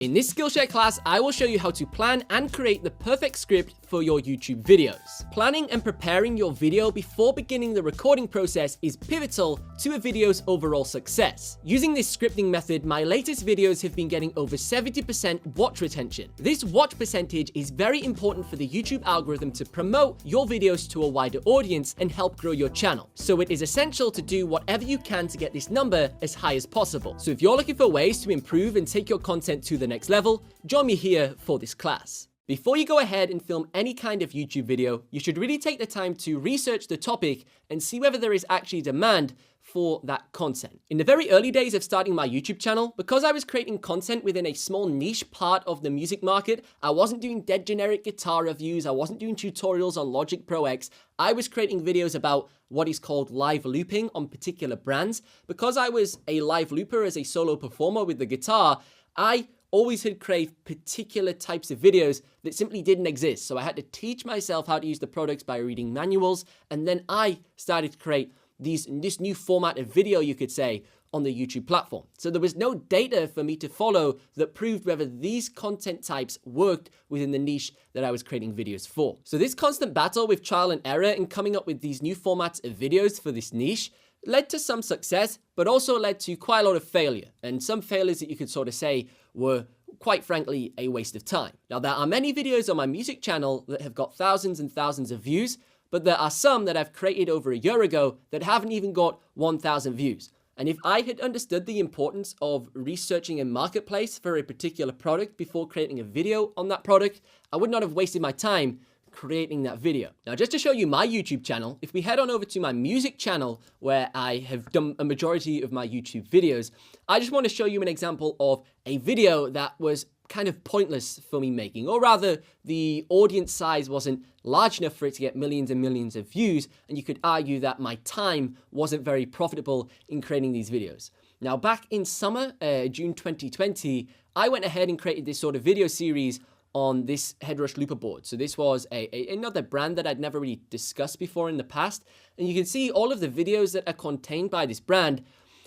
In this Skillshare class, I will show you how to plan and create the perfect script for your YouTube videos. Planning and preparing your video before beginning the recording process is pivotal to a video's overall success. Using this scripting method, my latest videos have been getting over 70% watch retention. This watch percentage is very important for the YouTube algorithm to promote your videos to a wider audience and help grow your channel. So it is essential to do whatever you can to get this number as high as possible. So if you're looking for ways to improve and take your content to the next level, join me here for this class. Before you go ahead and film any kind of YouTube video, you should really take the time to research the topic and see whether there is actually demand for that content. In the very early days of starting my YouTube channel, because I was creating content within a small niche part of the music market, I wasn't doing dead generic guitar reviews, I wasn't doing tutorials on Logic Pro X, I was creating videos about what is called live looping on particular brands. Because I was a live looper as a solo performer with the guitar, I always had craved particular types of videos that simply didn't exist. So I had to teach myself how to use the products by reading manuals, and then I started to create this new format of video, you could say, on the YouTube platform. So there was no data for me to follow that proved whether these content types worked within the niche that I was creating videos for. So this constant battle with trial and error and coming up with these new formats of videos for this niche led to some success, but also led to quite a lot of failure. And some failures that you could sort of say were, quite frankly, a waste of time. Now, there are many videos on my music channel that have got thousands and thousands of views, but there are some that I've created over a year ago that haven't even got 1,000 views. And if I had understood the importance of researching a marketplace for a particular product before creating a video on that product, I would not have wasted my time creating that video. Now, just to show you my YouTube channel, if we head on over to my music channel where I have done a majority of my YouTube videos, I just want to show you an example of a video that was kind of pointless for me making, or rather the audience size wasn't large enough for it to get millions and millions of views, and you could argue that my time wasn't very profitable in creating these videos. Now, back in summer, June 2020, I went ahead and created this sort of video series on this Headrush looper board. So this was another brand that I'd never really discussed before in the past. And you can see all of the videos that are contained by this brand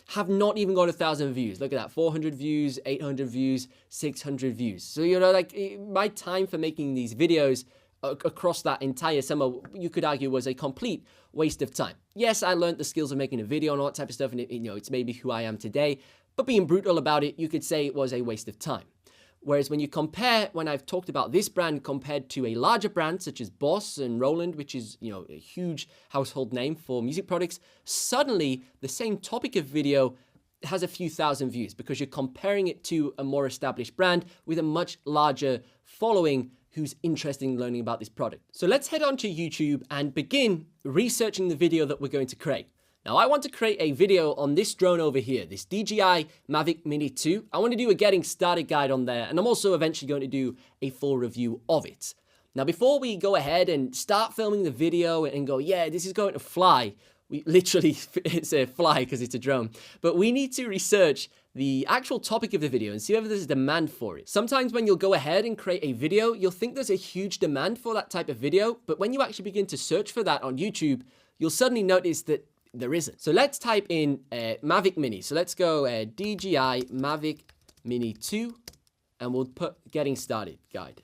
have not even got 1,000 views. Look at that, 400 views, 800 views, 600 views. So, you know, like my time for making these videos across that entire summer, you could argue was a complete waste of time. Yes, I learned the skills of making a video and all that type of stuff, and it's maybe who I am today, but being brutal about it, you could say it was a waste of time. Whereas when you compare, when I've talked about this brand compared to a larger brand such as Boss and Roland, which is, a huge household name for music products, suddenly the same topic of video has a few thousand views because you're comparing it to a more established brand with a much larger following who's interested in learning about this product. So let's head on to YouTube and begin researching the video that we're going to create. Now, I want to create a video on this drone over here, this DJI Mavic Mini 2. I want to do a getting started guide on there, and I'm also eventually going to do a full review of it. Now, before we go ahead and start filming the video and go, yeah, this is going to fly, we literally, it's a fly because it's a drone, but we need to research the actual topic of the video and see whether there's a demand for it. Sometimes when you'll go ahead and create a video, you'll think there's a huge demand for that type of video, but when you actually begin to search for that on YouTube, you'll suddenly notice that there isn't. So let's type in Mavic Mini. So let's go DJI Mavic Mini 2, and we'll put getting started guide.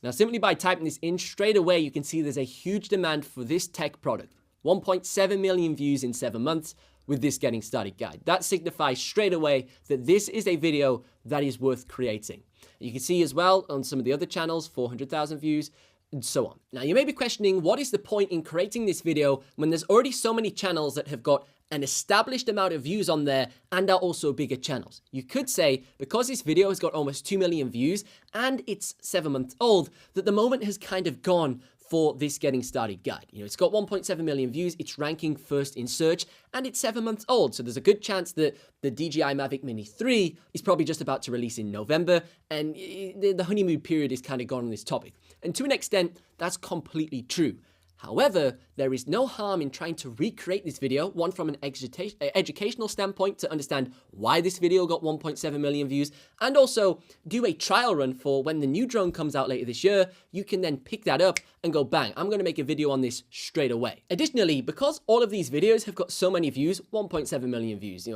Now, simply by typing this in straight away, you can see there's a huge demand for this tech product. 1.7 million views in 7 months with this getting started guide. That signifies straight away that this is a video that is worth creating. You can see as well on some of the other channels, 400,000 views, and so on. Now, you may be questioning, what is the point in creating this video when there's already so many channels that have got an established amount of views on there and are also bigger channels? You could say, because this video has got almost 2 million views and it's 7 months old, that the moment has kind of gone for this getting started guide. It's got 1.7 million views, it's ranking first in search, and it's 7 months old. So there's a good chance that the DJI Mavic Mini 3 is probably just about to release in November, and the honeymoon period is kind of gone on this topic. And to an extent, that's completely true. However, there is no harm in trying to recreate this video, one from an educational standpoint to understand why this video got 1.7 million views, and also do a trial run for when the new drone comes out later this year. You can then pick that up and go, bang, I'm going to make a video on this straight away. Additionally, because all of these videos have got so many views, 1.7 million views,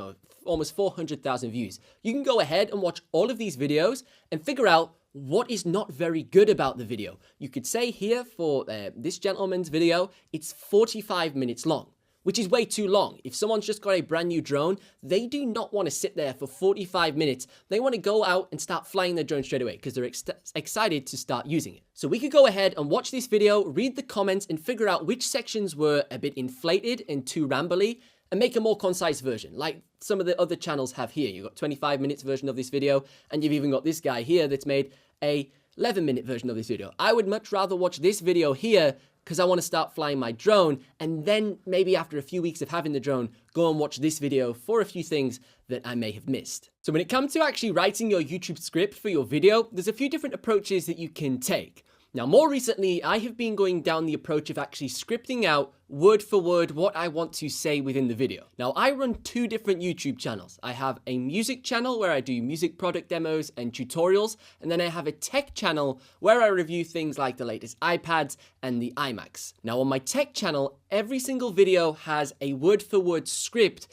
almost 400,000 views, you can go ahead and watch all of these videos and figure out what is not very good about the video. You could say here for this gentleman's video, it's 45 minutes long, which is way too long. If someone's just got a brand new drone, they do not want to sit there for 45 minutes. They want to go out and start flying their drone straight away because they're excited to start using it. So we could go ahead and watch this video, read the comments, and figure out which sections were a bit inflated and too rambly, and make a more concise version, like some of the other channels have here. You've got 25 minutes version of this video, and you've even got this guy here that's made a 11-minute version of this video. I would much rather watch this video here because I want to start flying my drone, and then maybe after a few weeks of having the drone, go and watch this video for a few things that I may have missed. So when it comes to actually writing your YouTube script for your video, there's a few different approaches that you can take. Now, more recently, I have been going down the approach of actually scripting out word for word what I want to say within the video. Now, I run two different YouTube channels. I have a music channel where I do music product demos and tutorials, and then I have a tech channel where I review things like the latest iPads and the iMacs. Now, on my tech channel, every single video has a word for word script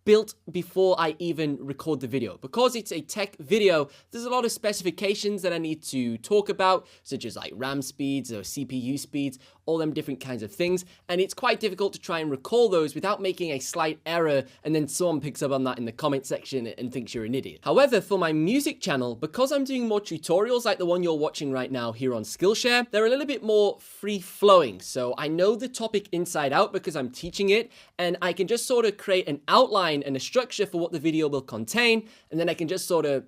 built before I even record the video. Because it's a tech video, there's a lot of specifications that I need to talk about, such as like RAM speeds or CPU speeds, all them different kinds of things, and it's quite difficult to try and recall those without making a slight error, and then someone picks up on that in the comment section and thinks you're an idiot. However, for my music channel, because I'm doing more tutorials like the one you're watching right now here on Skillshare, they're a little bit more free-flowing, so I know the topic inside out because I'm teaching it, and I can just sort of create an outline and a structure for what the video will contain, and then I can just sort of,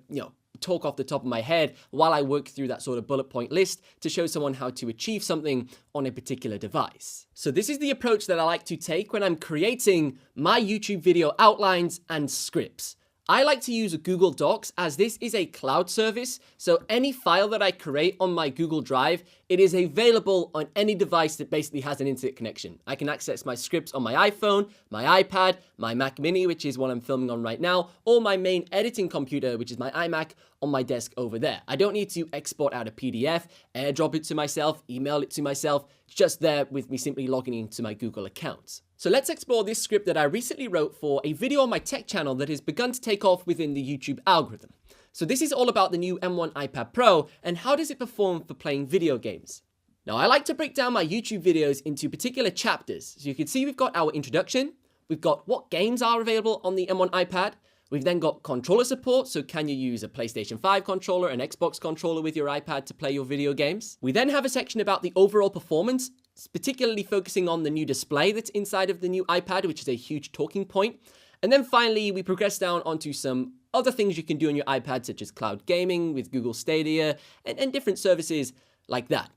talk off the top of my head while I work through that sort of bullet point list to show someone how to achieve something on a particular device. So this is the approach that I like to take when I'm creating my YouTube video outlines and scripts. I like to use Google Docs as this is a cloud service, so any file that I create on my Google Drive, it is available on any device that basically has an internet connection. I can access my scripts on my iPhone, my iPad, my Mac Mini, which is what I'm filming on right now, or my main editing computer, which is my iMac on my desk over there. I don't need to export out a PDF, airdrop it to myself, email it to myself. It's just there with me simply logging into my Google account. So let's explore this script that I recently wrote for a video on my tech channel that has begun to take off within the YouTube algorithm. So this is all about the new M1 iPad Pro and how does it perform for playing video games. Now, I like to break down my YouTube videos into particular chapters. So you can see we've got our introduction, we've got what games are available on the M1 iPad, we've then got controller support, so can you use a PlayStation 5 controller, an Xbox controller with your iPad to play your video games? We then have a section about the overall performance, particularly focusing on the new display that's inside of the new iPad, which is a huge talking point. And then finally, we progress down onto some other things you can do on your iPad, such as cloud gaming with Google Stadia and different services like that.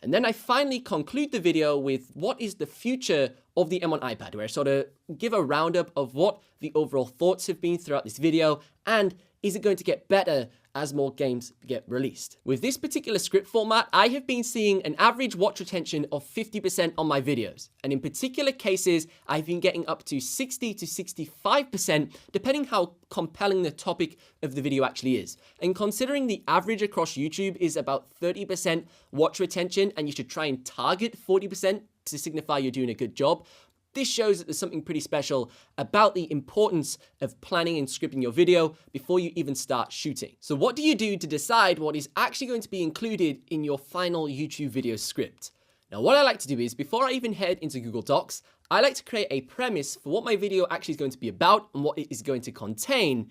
And then I finally conclude the video with what is the future of the M1 iPad, where I sort of give a roundup of what the overall thoughts have been throughout this video, and is it going to get better as more games get released. With this particular script format, I have been seeing an average watch retention of 50% on my videos. And in particular cases, I've been getting up to 60 to 65%, depending how compelling the topic of the video actually is. And considering the average across YouTube is about 30% watch retention, and you should try and target 40% to signify you're doing a good job, this shows that there's something pretty special about the importance of planning and scripting your video before you even start shooting. So what do you do to decide what is actually going to be included in your final YouTube video script? Now, what I like to do is, before I even head into Google Docs, I like to create a premise for what my video actually is going to be about and what it is going to contain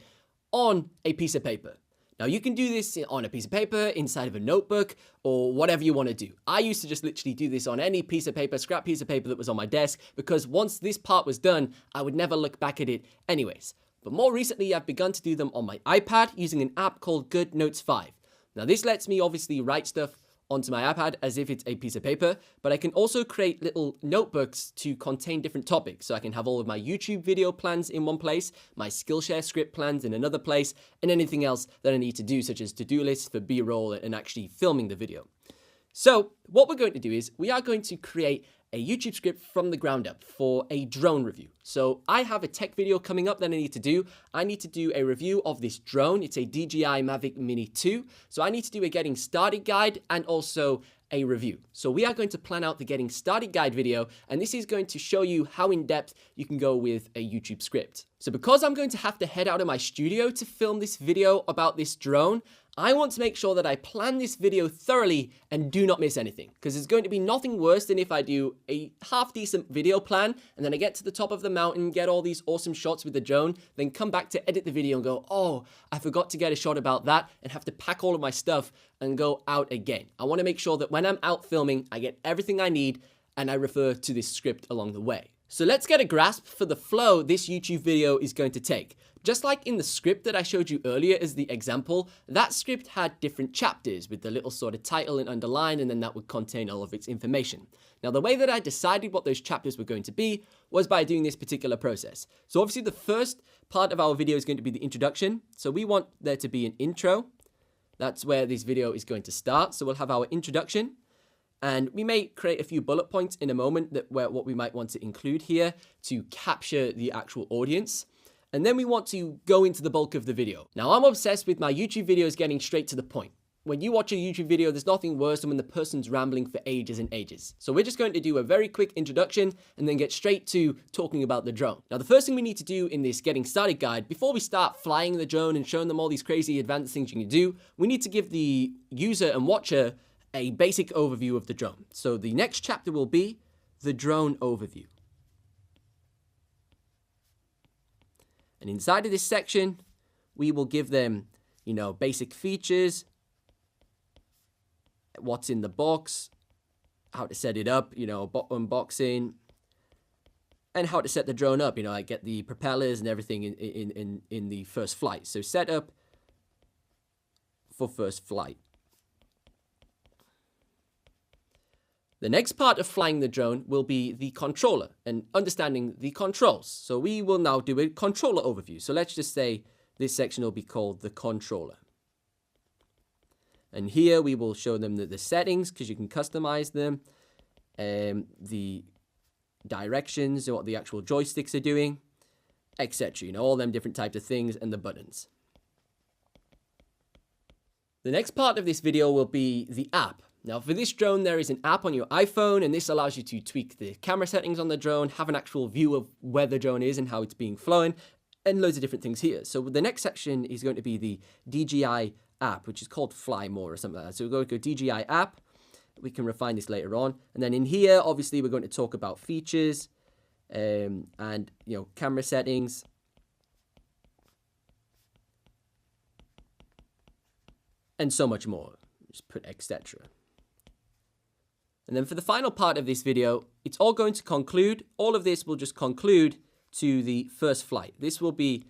on a piece of paper. Now, you can do this on a piece of paper, inside of a notebook, or whatever you want to do. I used to just literally do this on any piece of paper, scrap piece of paper that was on my desk, because once this part was done, I would never look back at it anyways. But more recently, I've begun to do them on my iPad using an app called Good Notes 5. Now, this lets me obviously write stuff onto my iPad as if it's a piece of paper, but I can also create little notebooks to contain different topics. So I can have all of my YouTube video plans in one place, my Skillshare script plans in another place, and anything else that I need to do, such as to-do lists for B-roll and actually filming the video. So what we're going to do is we are going to create a YouTube script from the ground up for a drone review. So I have a tech video coming up that I need to do. I need to do a review of this drone. It's a DJI Mavic Mini 2. So I need to do a getting started guide and also a review. So we are going to plan out the getting started guide video, and this is going to show you how in depth you can go with a YouTube script. So because I'm going to have to head out of my studio to film this video about this drone, I want to make sure that I plan this video thoroughly and do not miss anything, because it's going to be nothing worse than if I do a half decent video plan and then I get to the top of the mountain, get all these awesome shots with the drone, then come back to edit the video and go, oh, I forgot to get a shot about that, and have to pack all of my stuff and go out again. I want to make sure that when I'm out filming, I get everything I need and I refer to this script along the way. So let's get a grasp for the flow this YouTube video is going to take. Just like in the script that I showed you earlier as the example, that script had different chapters with the little sort of title and underline, and then that would contain all of its information. Now, the way that I decided what those chapters were going to be was by doing this particular process. So obviously the first part of our video is going to be the introduction. So we want there to be an intro. That's where this video is going to start. So we'll have our introduction. And we may create a few bullet points in a moment what we might want to include here to capture the actual audience. And then we want to go into the bulk of the video. Now, I'm obsessed with my YouTube videos getting straight to the point. When you watch a YouTube video, there's nothing worse than when the person's rambling for ages and ages. So we're just going to do a very quick introduction and then get straight to talking about the drone. Now, the first thing we need to do in this getting started guide, before we start flying the drone and showing them all these crazy advanced things you can do, we need to give the user and watcher a basic overview of the drone. So the next chapter will be the drone overview. And inside of this section, we will give them, basic features, what's in the box, how to set it up, unboxing, and how to set the drone up. I get the propellers and everything in the first flight. So setup for first flight. The next part of flying the drone will be the controller and understanding the controls. So we will now do a controller overview. So let's just say this section will be called the controller. And here we will show them the settings, because you can customize them, the directions, what the actual joysticks are doing, etc. All them different types of things, and the buttons. The next part of this video will be the app. Now, for this drone, there is an app on your iPhone, and this allows you to tweak the camera settings on the drone, have an actual view of where the drone is and how it's being flown, and loads of different things here. So the next section is going to be the DJI app, which is called Fly More or something like that. So we'll go DJI app. We can refine this later on. And then in here, obviously, we're going to talk about features and, camera settings. And so much more. Just put etc. And then for the final part of this video, it's all going to conclude. All of this will just conclude to the first flight. This will be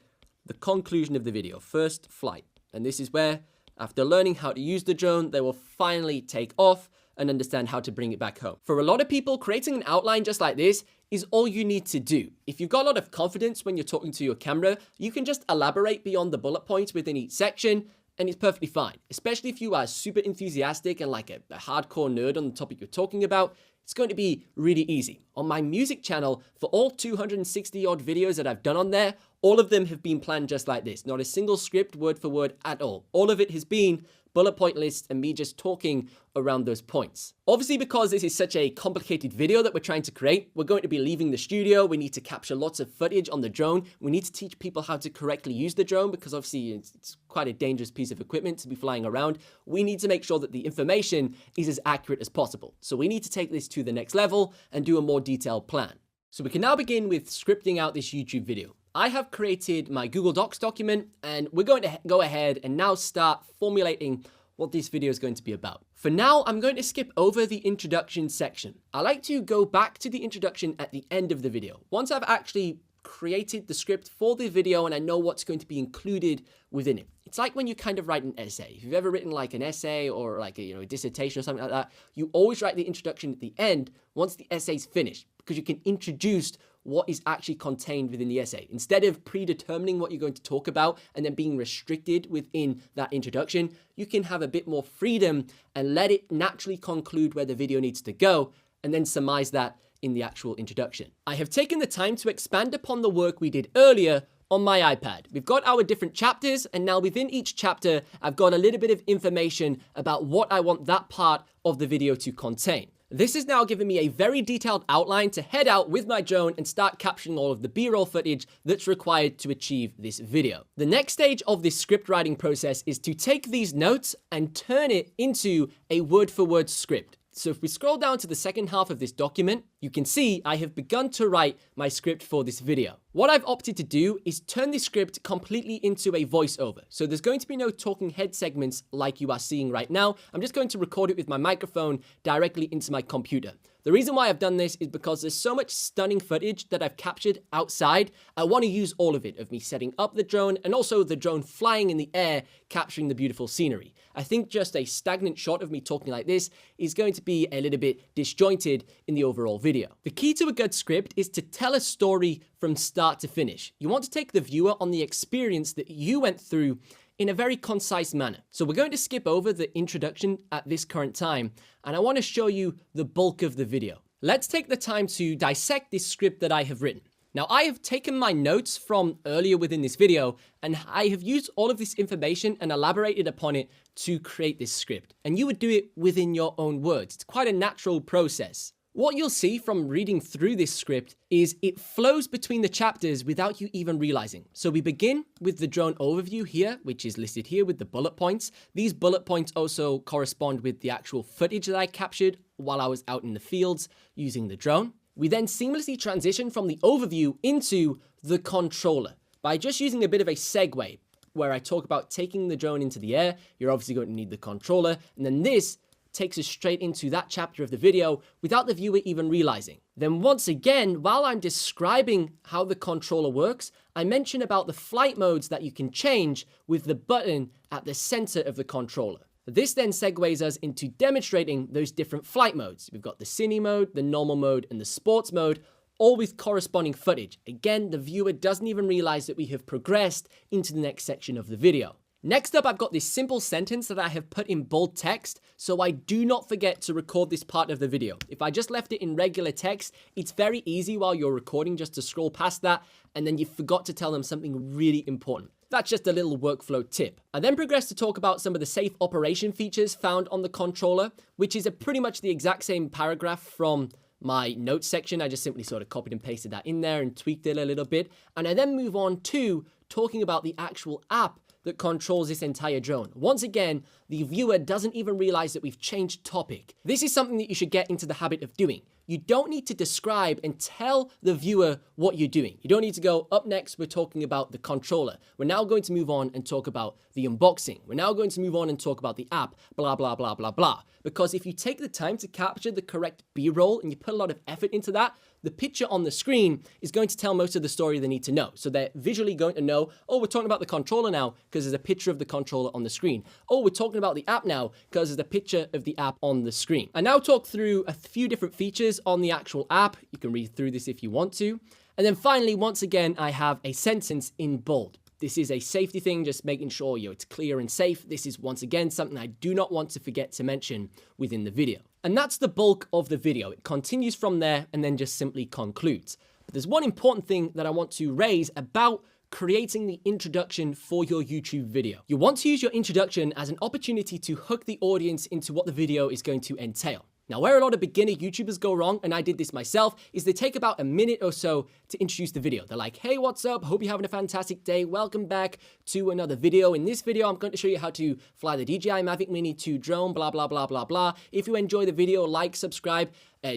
the conclusion of the video, first flight. And this is where, after learning how to use the drone, they will finally take off and understand how to bring it back home. For a lot of people, creating an outline just like this is all you need to do. If you've got a lot of confidence when you're talking to your camera, you can just elaborate beyond the bullet points within each section, and it's perfectly fine, especially if you are super enthusiastic and like a hardcore nerd on the topic you're talking about. It's going to be really easy. On my music channel, for all 260 odd videos that I've done on there, all of them have been planned just like this. Not a single script word for word at all. All of it has been bullet point lists and me just talking around those points. Obviously, because this is such a complicated video that we're trying to create, we're going to be leaving the studio. We need to capture lots of footage on the drone. We need to teach people how to correctly use the drone, because obviously it's quite a dangerous piece of equipment to be flying around. We need to make sure that the information is as accurate as possible. So we need to take this to the next level and do a more detailed plan. So we can now begin with scripting out this YouTube video. I have created my Google Docs document, and we're going to go ahead and now start formulating what this video is going to be about. For now, I'm going to skip over the introduction section. I like to go back to the introduction at the end of the video. Once I've actually created the script for the video and I know what's going to be included within it. It's like when you kind of write an essay. If you've ever written like an essay or like a dissertation or something like that, you always write the introduction at the end once the essay's finished, because you can introduce what is actually contained within the essay. Instead of predetermining what you're going to talk about and then being restricted within that introduction, you can have a bit more freedom and let it naturally conclude where the video needs to go, and then surmise that in the actual introduction. I have taken the time to expand upon the work we did earlier on my iPad. We've got our different chapters, and now within each chapter, I've got a little bit of information about what I want that part of the video to contain. This is now giving me a very detailed outline to head out with my drone and start capturing all of the B-roll footage that's required to achieve this video. The next stage of this script writing process is to take these notes and turn it into a word-for-word script. So if we scroll down to the second half of this document, you can see I have begun to write my script for this video. What I've opted to do is turn this script completely into a voiceover. So there's going to be no talking head segments like you are seeing right now. I'm just going to record it with my microphone directly into my computer. The reason why I've done this is because there's so much stunning footage that I've captured outside. I want to use all of it, of me setting up the drone and also the drone flying in the air, capturing the beautiful scenery. I think just a stagnant shot of me talking like this is going to be a little bit disjointed in the overall video. The key to a good script is to tell a story from start to finish. You want to take the viewer on the experience that you went through in a very concise manner. So we're going to skip over the introduction at this current time, and I want to show you the bulk of the video. Let's take the time to dissect this script that I have written. Now, I have taken my notes from earlier within this video, and I have used all of this information and elaborated upon it to create this script. And you would do it within your own words. It's quite a natural process. What you'll see from reading through this script is it flows between the chapters without you even realizing. So we begin with the drone overview here, which is listed here with the bullet points. These bullet points also correspond with the actual footage that I captured while I was out in the fields using the drone. We then seamlessly transition from the overview into the controller by just using a bit of a segue where I talk about taking the drone into the air. You're obviously going to need the controller, and then this takes us straight into that chapter of the video without the viewer even realizing. Then once again, while I'm describing how the controller works, I mention about the flight modes that you can change with the button at the center of the controller. This then segues us into demonstrating those different flight modes. We've got the cine mode, the normal mode, and the sports mode, all with corresponding footage. Again, the viewer doesn't even realize that we have progressed into the next section of the video. Next up, I've got this simple sentence that I have put in bold text, so I do not forget to record this part of the video. If I just left it in regular text, it's very easy while you're recording just to scroll past that, and then you forgot to tell them something really important. That's just a little workflow tip. I then progress to talk about some of the safe operation features found on the controller, which is pretty much the exact same paragraph from my notes section. I just simply sort of copied and pasted that in there and tweaked it a little bit. And I then move on to talking about the actual app that controls this entire drone. Once again, the viewer doesn't even realize that we've changed topic. This is something that you should get into the habit of doing. You don't need to describe and tell the viewer what you're doing. You don't need to go, up next, we're talking about the controller. We're now going to move on and talk about the unboxing. We're now going to move on and talk about the app, blah, blah, blah, blah, blah. Because if you take the time to capture the correct B-roll and you put a lot of effort into that, the picture on the screen is going to tell most of the story they need to know. So they're visually going to know, oh, we're talking about the controller now because there's a picture of the controller on the screen. Oh, we're talking about the app now because there's a picture of the app on the screen. I now talk through a few different features on the actual app. You can read through this if you want to. And then finally, once again, I have a sentence in bold. This is a safety thing, just making sure it's clear and safe. This is, once again, something I do not want to forget to mention within the video. And that's the bulk of the video. It continues from there and then just simply concludes. But there's one important thing that I want to raise about creating the introduction for your YouTube video. You want to use your introduction as an opportunity to hook the audience into what the video is going to entail. Now, where a lot of beginner YouTubers go wrong, and I did this myself, is they take about a minute or so to introduce the video. They're like, hey, what's up? Hope you're having a fantastic day. Welcome back to another video. In this video, I'm going to show you how to fly the DJI Mavic Mini 2 drone, blah, blah, blah, blah, blah. If you enjoy the video, like, subscribe,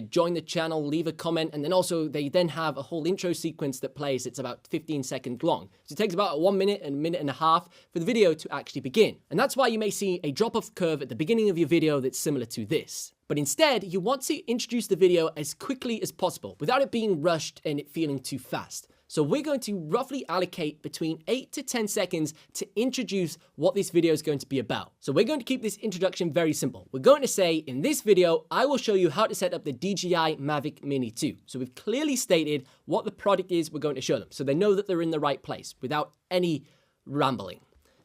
join the channel, leave a comment, and then also they then have a whole intro sequence that plays. It's about 15 seconds long. So it takes about 1 minute and a minute and a half for the video to actually begin. And that's why you may see a drop-off curve at the beginning of your video that's similar to this. But instead, you want to introduce the video as quickly as possible without it being rushed and it feeling too fast. So we're going to roughly allocate between 8 to 10 seconds to introduce what this video is going to be about. So we're going to keep this introduction very simple. We're going to say, in this video, I will show you how to set up the DJI Mavic Mini 2. So we've clearly stated what the product is we're going to show them, so they know that they're in the right place without any rambling.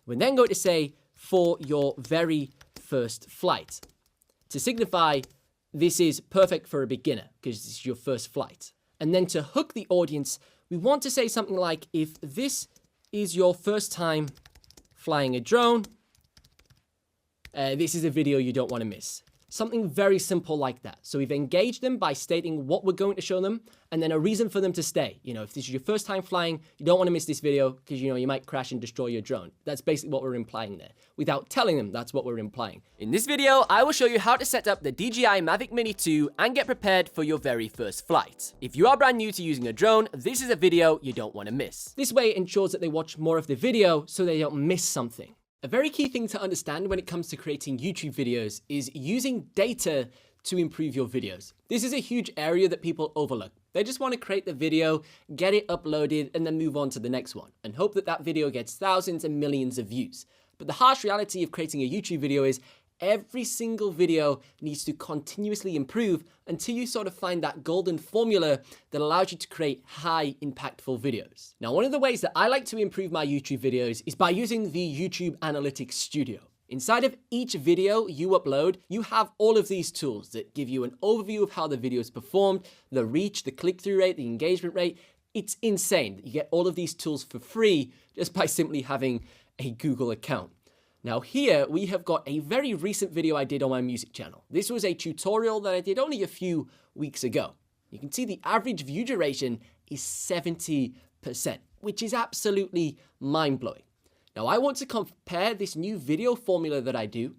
We're then going to say, for your very first flight, to signify this is perfect for a beginner because it's your first flight. And then to hook the audience, we want to say something like, if this is your first time flying a drone, this is a video you don't want to miss. Something very simple like that. So we've engaged them by stating what we're going to show them and then a reason for them to stay. You know, if this is your first time flying, you don't want to miss this video because, you know, you might crash and destroy your drone. That's basically what we're implying there. Without telling them, that's what we're implying. In this video, I will show you how to set up the DJI Mavic Mini 2 and get prepared for your very first flight. If you are brand new to using a drone, this is a video you don't want to miss. This way it ensures that they watch more of the video so they don't miss something. A very key thing to understand when it comes to creating YouTube videos is using data to improve your videos. This is a huge area that people overlook. They just want to create the video, get it uploaded, and then move on to the next one, and hope that that video gets thousands and millions of views. But the harsh reality of creating a YouTube video is every single video needs to continuously improve until you sort of find that golden formula that allows you to create high impactful videos. Now, one of the ways that I like to improve my YouTube videos is by using the YouTube Analytics Studio. Inside of each video you upload, you have all of these tools that give you an overview of how the video is performed, the reach, the click-through rate, the engagement rate. It's insane that you get all of these tools for free just by simply having a Google account. Now here we have got a very recent video I did on my music channel. This was a tutorial that I did only a few weeks ago. You can see the average view duration is 70%, which is absolutely mind-blowing. Now I want to compare this new video formula that I do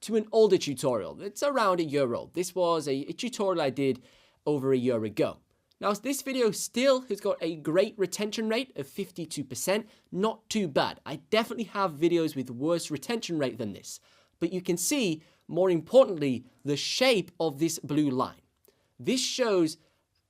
to an older tutorial that's around a year old. This was a tutorial I did over a year ago. Now, this video still has got a great retention rate of 52%, not too bad. I definitely have videos with worse retention rate than this, but you can see, more importantly, the shape of this blue line. This shows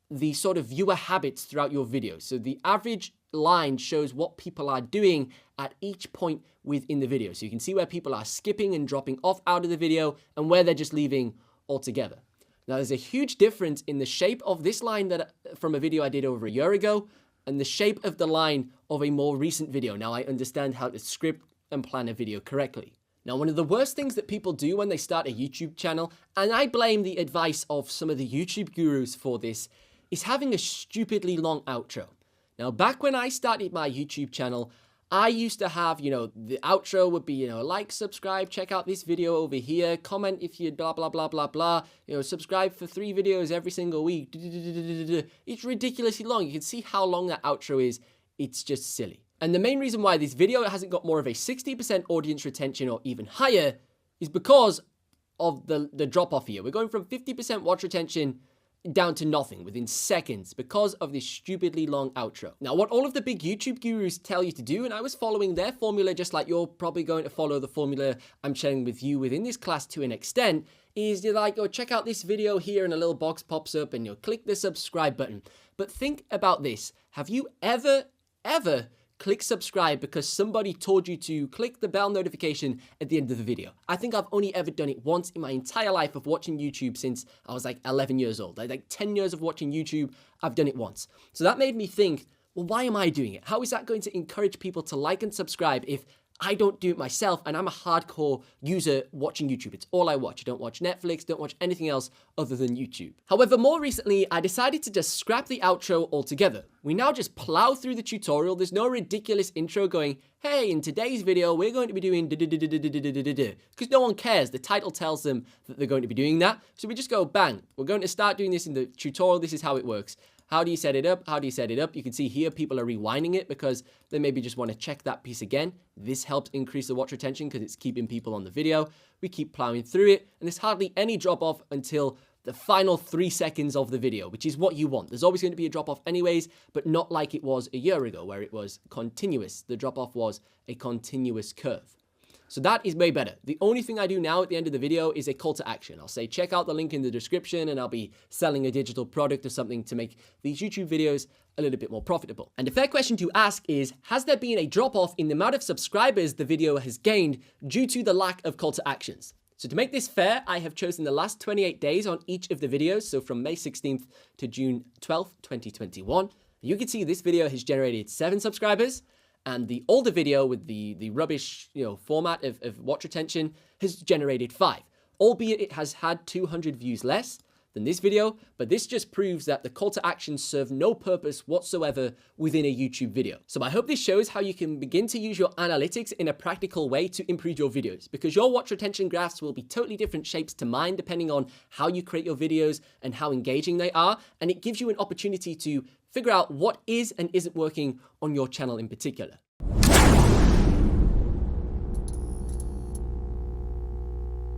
the sort of viewer habits throughout your video. So the average line shows what people are doing at each point within the video. So you can see where people are skipping and dropping off out of the video and where they're just leaving altogether. Now, there's a huge difference in the shape of this line from a video I did over a year ago and the shape of the line of a more recent video. Now, I understand how to script and plan a video correctly. Now, one of the worst things that people do when they start a YouTube channel, and I blame the advice of some of the YouTube gurus for this, is having a stupidly long outro. Now, back when I started my YouTube channel, I used to have, you know, the outro would be, you know, like, subscribe, check out this video over here, comment if you blah, blah, blah, blah, blah, you know, subscribe for 3 videos every single week. It's ridiculously long. You can see how long that outro is. It's just silly. And the main reason why this video hasn't got more of a 60% audience retention or even higher is because of the drop off here. We're going from 50% watch retention down to nothing within seconds because of this stupidly long outro. Now, what all of the big YouTube gurus tell you to do, and I was following their formula just like you're probably going to follow the formula I'm sharing with you within this class to an extent, is you're like, oh, check out this video here, and a little box pops up and you'll click the subscribe button. But think about this. Have you ever click subscribe because somebody told you to click the bell notification at the end of the video? I think I've only ever done it once in my entire life of watching YouTube since I was like 11 years old. Like 10 years of watching YouTube, I've done it once. So that made me think, well, why am I doing it? How is that going to encourage people to like and subscribe if I don't do it myself and I'm a hardcore user watching YouTube? It's all I watch. I don't watch Netflix, don't watch anything else other than YouTube. However, more recently, I decided to just scrap the outro altogether. We now just plow through the tutorial. There's no ridiculous intro going, hey, in today's video, we're going to be doing because no one cares. The title tells them that they're going to be doing that. So we just go, bang, we're going to start doing this in the tutorial. This is how it works. How do you set it up? How do you set it up? You can see here people are rewinding it because they maybe just want to check that piece again. This helps increase the watch retention because it's keeping people on the video. We keep plowing through it, and there's hardly any drop off until the final 3 seconds of the video, which is what you want. There's always going to be a drop off anyways, but not like it was a year ago where it was continuous. The drop off was a continuous curve. So that is way better. The only thing I do now at the end of the video is a call to action. I'll say, check out the link in the description, and I'll be selling a digital product or something to make these YouTube videos a little bit more profitable. And a fair question to ask is, has there been a drop off in the amount of subscribers the video has gained due to the lack of call to actions? So to make this fair, I have chosen the last 28 days on each of the videos. So from May 16th to June 12th, 2021. You can see this video has generated 7 subscribers. And the older video with the rubbish, format of watch retention has generated 5. albeit it has had 200 views less than this video, but this just proves that the call to action serve no purpose whatsoever within a YouTube video. So I hope this shows how you can begin to use your analytics in a practical way to improve your videos, because your watch retention graphs will be totally different shapes to mine depending on how you create your videos and how engaging they are, and it gives you an opportunity to figure out what is and isn't working on your channel in particular.